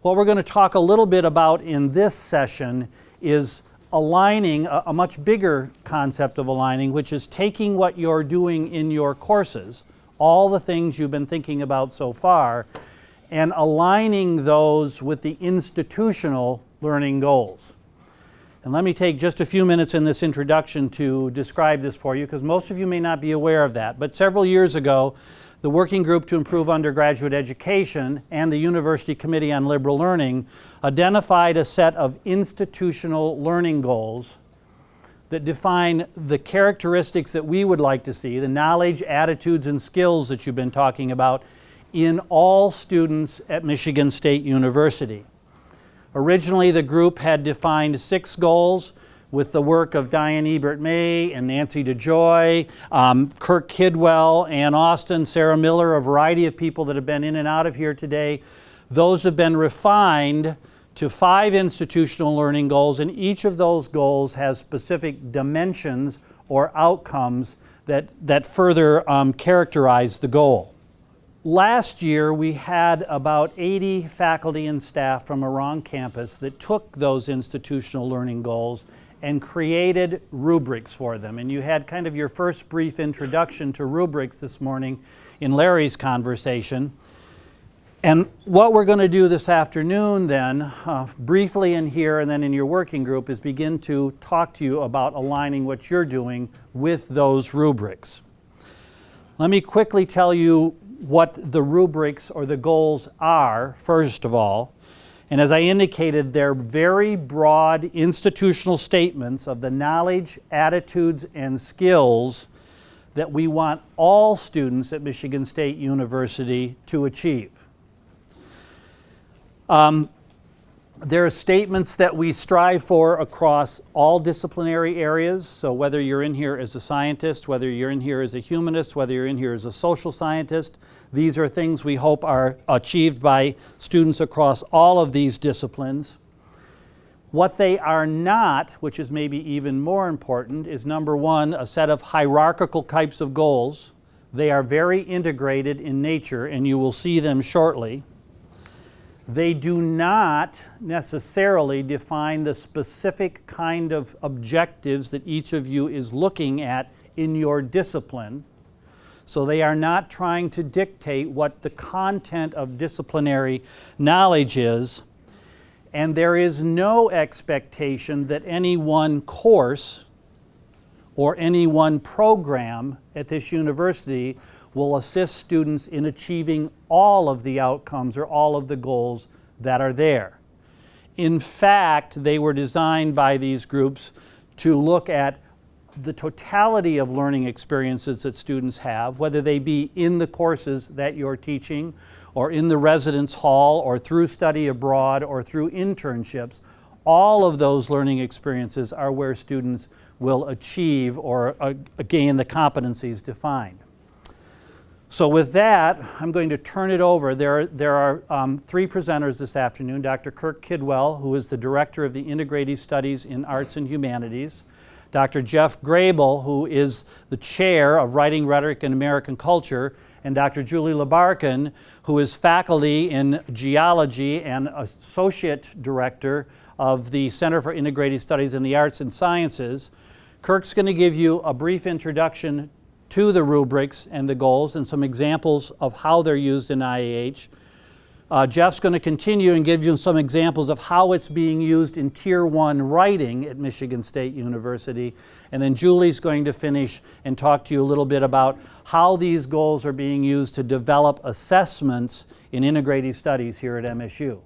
What we're going to talk a little bit about in this session is aligning, a much bigger concept of aligning, which is taking what you're doing in your courses, all the things you've been thinking about so far, and aligning those with the institutional learning goals. And let me take just a few minutes in this introduction to describe this for you, because most of you may not be aware of that. But several years ago, the Working Group to Improve Undergraduate Education and the University Committee on Liberal Learning identified a set of institutional learning goals that define the characteristics that we would like to see, the knowledge, attitudes, and skills that you've been talking about in all students at Michigan State University. Originally, the group had defined 6 goals with the work of Diane Ebert-May and Nancy DeJoy, Kirk Kidwell, Ann Austin, Sarah Miller, a variety of people that have been in and out of here today. Those have been refined to 5 institutional learning goals, and each of those goals has specific dimensions or outcomes that further characterize the goal. Last year, we had about 80 faculty and staff from around campus that took those institutional learning goals and created rubrics for them. And you had kind of your first brief introduction to rubrics this morning in Larry's conversation. And what we're going to do this afternoon then, briefly in here and then in your working group, is begin to talk to you about aligning what you're doing with those rubrics. Let me quickly tell you what the rubrics or the goals are, first of all. And as I indicated, they're very broad institutional statements of the knowledge, attitudes, and skills that we want all students at Michigan State University to achieve. There are statements that we strive for across all disciplinary areas. So whether you're in here as a scientist, whether you're in here as a humanist, whether you're in here as a social scientist, these are things we hope are achieved by students across all of these disciplines. What they are not, which is maybe even more important, is number one, a set of hierarchical types of goals. They are very integrated in nature, and you will see them shortly. They do not necessarily define the specific kind of objectives that each of you is looking at in your discipline. So they are not trying to dictate what the content of disciplinary knowledge is. And there is no expectation that any one course or any one program at this university will assist students in achieving all of the outcomes or all of the goals that are there. In fact, they were designed by these groups to look at the totality of learning experiences that students have, whether they be in the courses that you're teaching, or in the residence hall, or through study abroad, or through internships. All of those learning experiences are where students will achieve or gain the competencies defined. So with that, I'm going to turn it over. There are 3 presenters this afternoon. Dr. Kirk Kidwell, who is the Director of the Integrated Studies in Arts and Humanities. Dr. Jeff Grable, who is the Chair of Writing, Rhetoric, and American Culture. And Dr. Julie Labarkin, who is faculty in Geology and Associate Director of the Center for Integrated Studies in the Arts and Sciences. Kirk's going to give you a brief introduction to the rubrics and the goals and some examples of how they're used in IAH. Jeff's going to continue and give you some examples of how it's being used in Tier 1 writing at Michigan State University. And then Julie's going to finish and talk to you a little bit about how these goals are being used to develop assessments in integrative studies here at MSU.